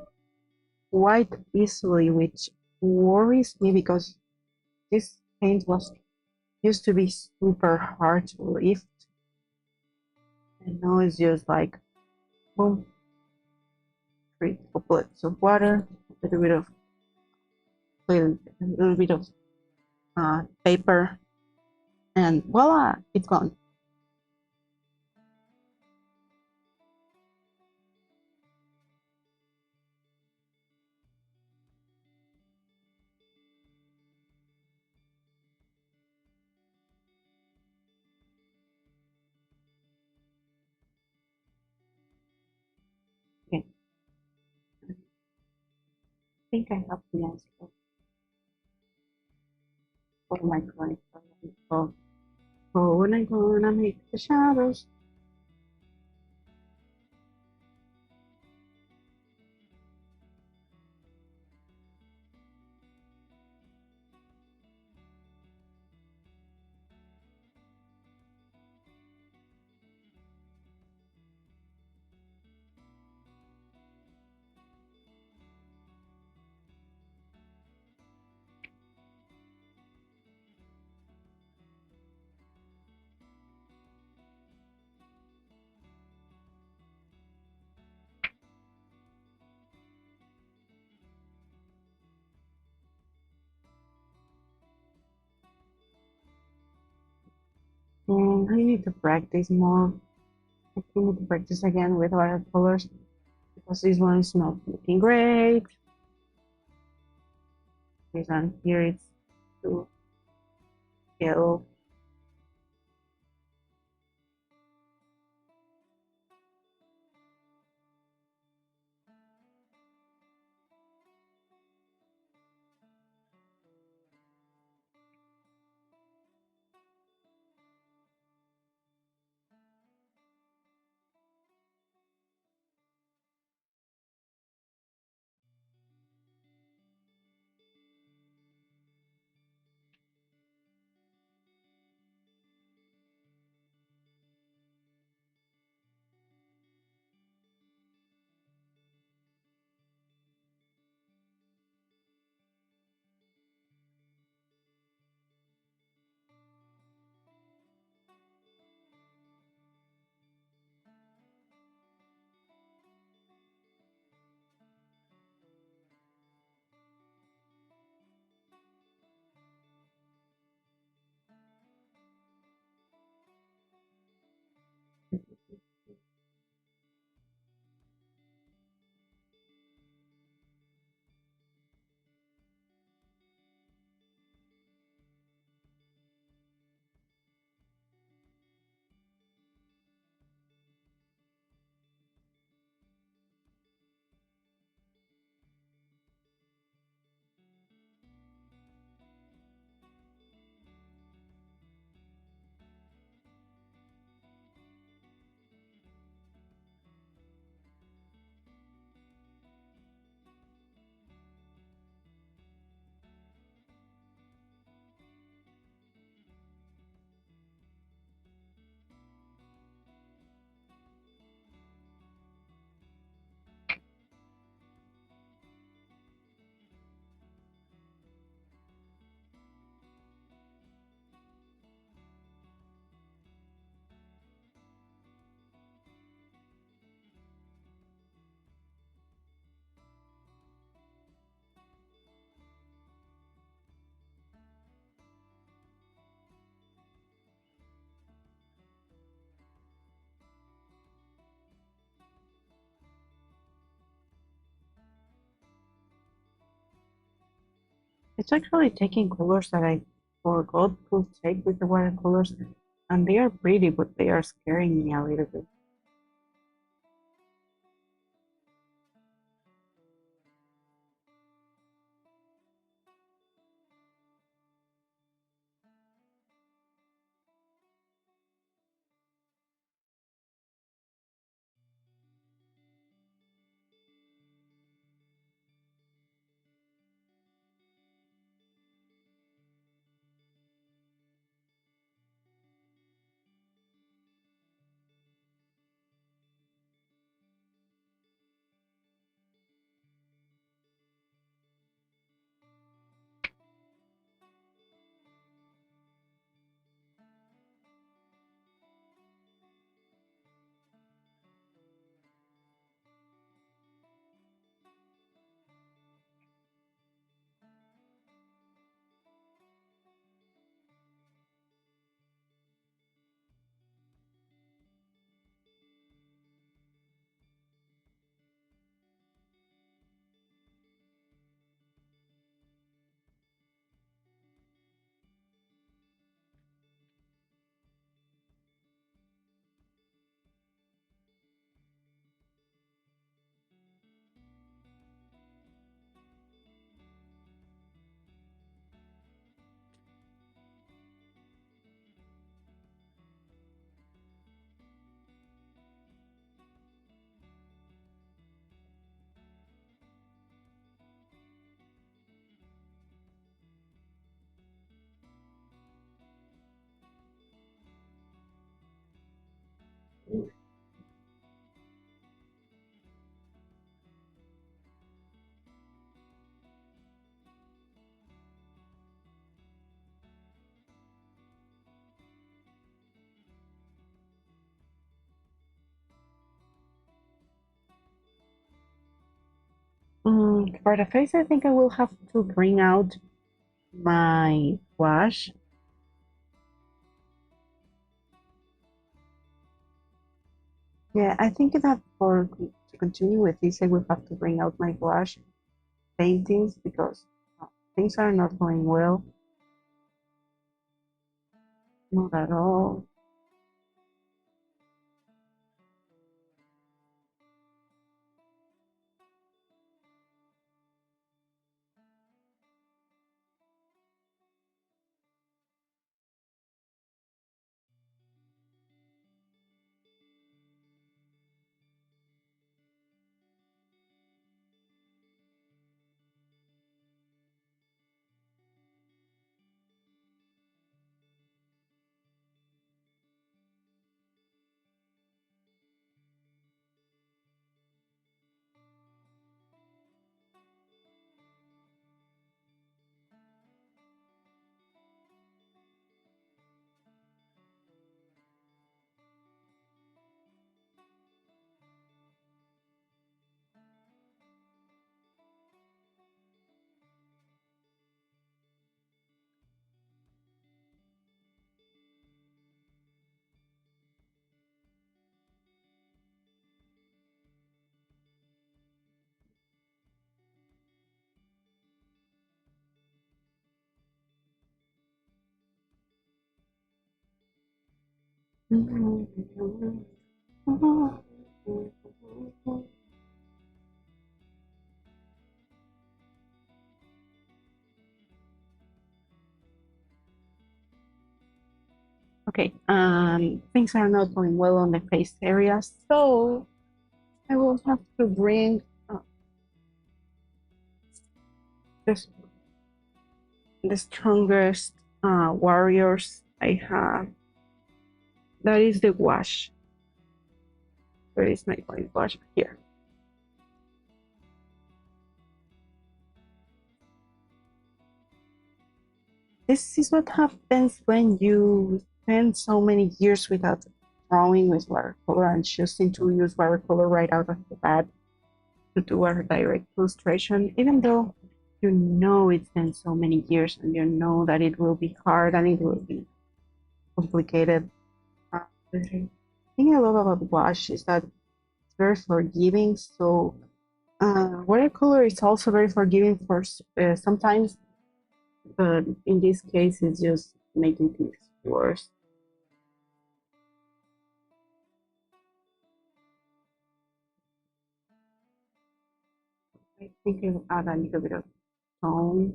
quite easily, which worries me because this paint was used to be super hard to lift. And now it's just like boom, 3 droplets of water, a little bit of paper, and voila, it's gone. Okay, I think I have the answer for my current problem. So when I'm gonna make the shadows. I need to practice more. I need to practice again with watercolors because this one is not looking great. This one here it's too yellow. It's actually taking colors that I forgot to take with the watercolors, and they are pretty, but they are scaring me a little bit. For the face, I think I will have to bring out my wash. Yeah, I think that for to continue with this, I will have to bring out my gouache paintings because things are not going well. Not at all. Okay, things are not going well on the face area, so I will have to bring this, the strongest warriors I have. That is the wash. Where is my white wash? Here. This is what happens when you spend so many years without drawing with watercolor and choosing to use watercolor right out of the bat to do a direct illustration, even though you know it's been so many years and you know that it will be hard and it will be complicated. The thing I love about wash is that it's very forgiving. So watercolor is also very forgiving for sometimes but in this case, it's just making things worse. I think I'll add a little bit of tone.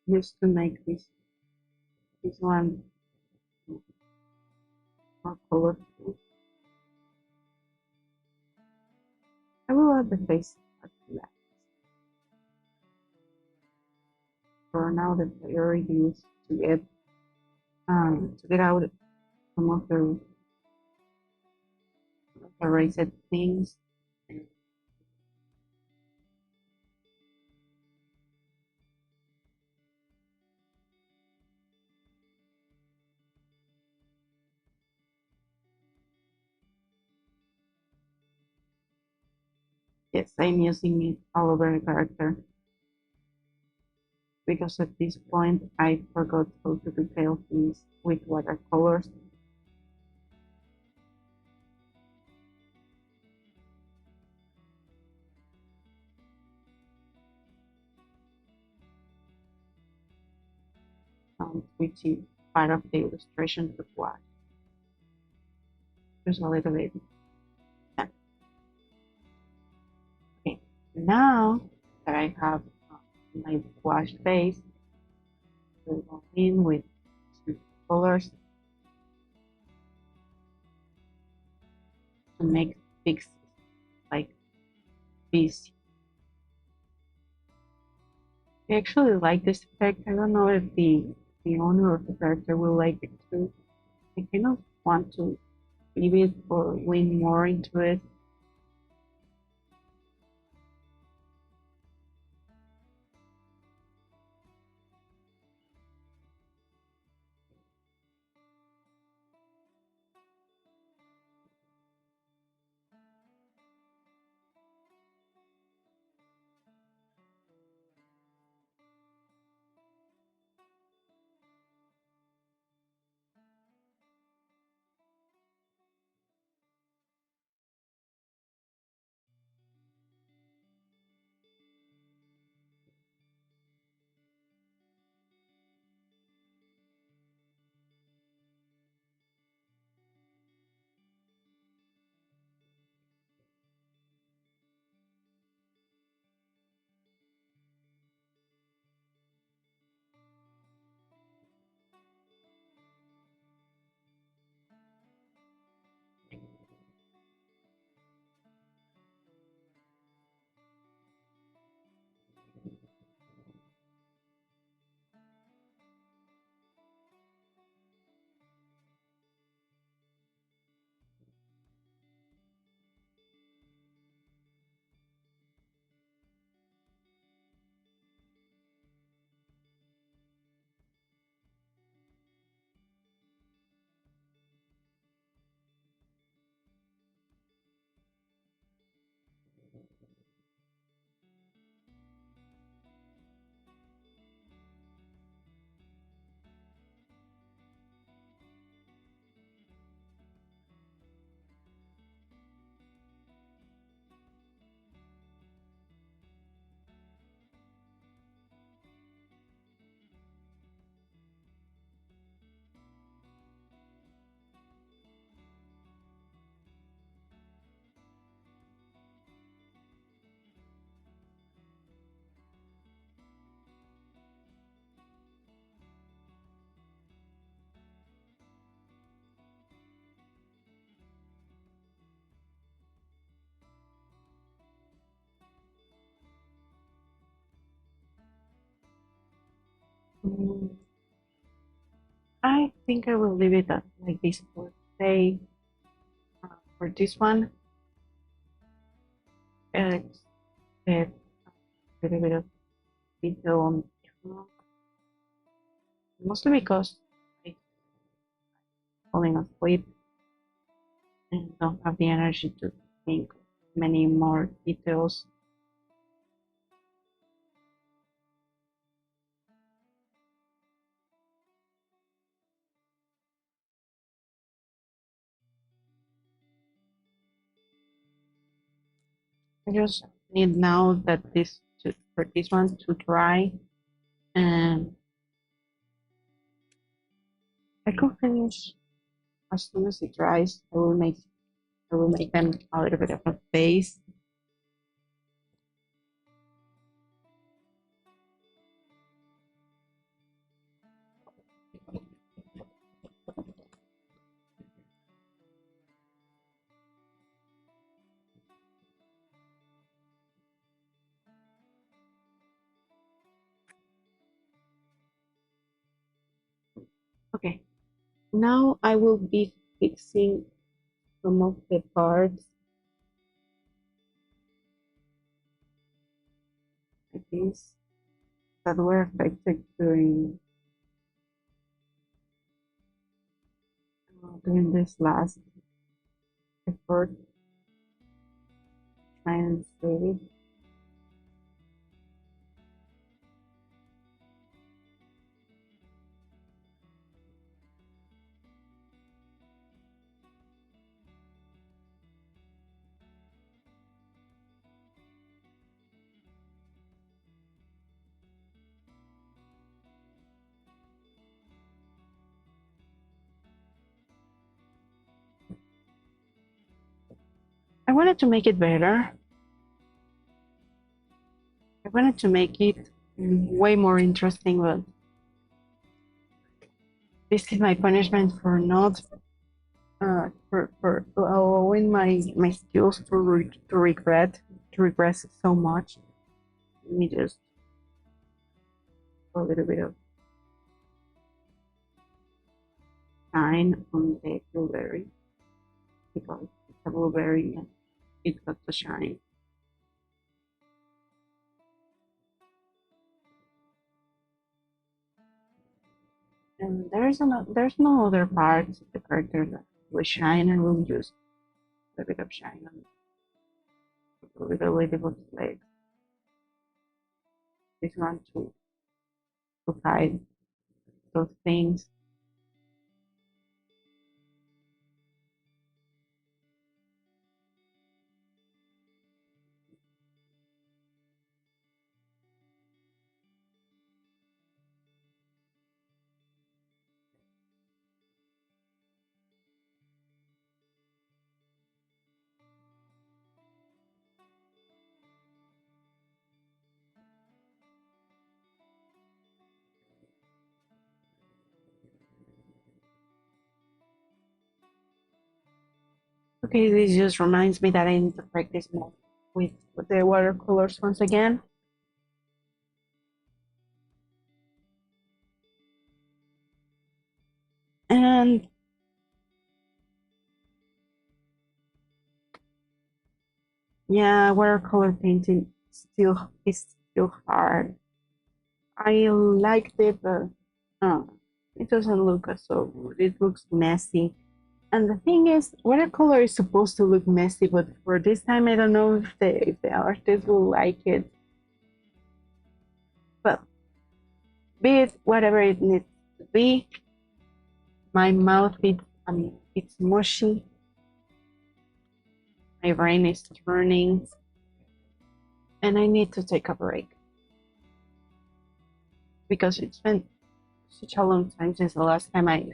Just to make this one more colorful. I will add the face after that. For now, the priority is to get out some of the erased things. Yes, I'm using it all over the character because at this point I forgot how to detail things with watercolors. Switching part of the illustration to black. Just a little bit. Yeah. Okay, now that I have my wash base, we'll go in with some colors to make fixes like this. I actually like this effect. I don't know if the owner of the character will like it too. I kind of want to leave it or lean more into it. Mm, I think I will leave it at like this for today. For this one, it's a little bit of detail on the trunk, mostly because I'm falling asleep and don't have the energy to think many more details. I just need now that for this one to dry, and I could finish as soon as it dries. I will make them a little bit of a base. Okay, now I will be fixing some of the parts like this that were affected during this last effort. Try and save. I wanted to make it better. I wanted to make it way more interesting, but this is my punishment for not for allowing my skills to regress so much. Let me just a little bit of shine on the blueberry because it's a blueberry and it's got to shine. And there's no other parts of the character that will shine, and we'll use a bit of shine on the little ladybug's legs. This one to hide those things. Okay, this just reminds me that I need to practice more with the watercolors once again. And yeah, watercolor painting is still hard. I liked it, but it doesn't look so good. It looks messy. And the thing is, watercolor is supposed to look messy, but for this time, I don't know if the artist will like it. But be it whatever it needs to be. My mouth, it's mushy. My brain is turning, and I need to take a break because it's been such a long time since the last time I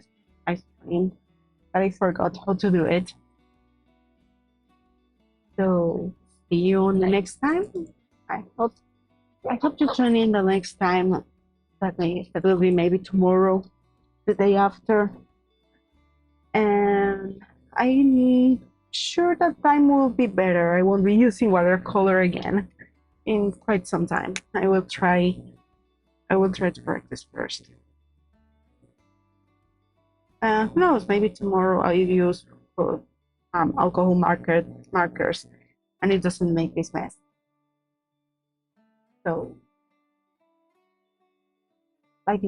streamed that I forgot how to do it. So see you on the next time. I hope you tune in the next time. That will be maybe tomorrow, the day after, and I'm sure that time will be better. I won't be using watercolor again in quite some time. I will try to practice first. Who knows? Maybe tomorrow I'll use alcohol markers, and it doesn't make this mess. So, bye.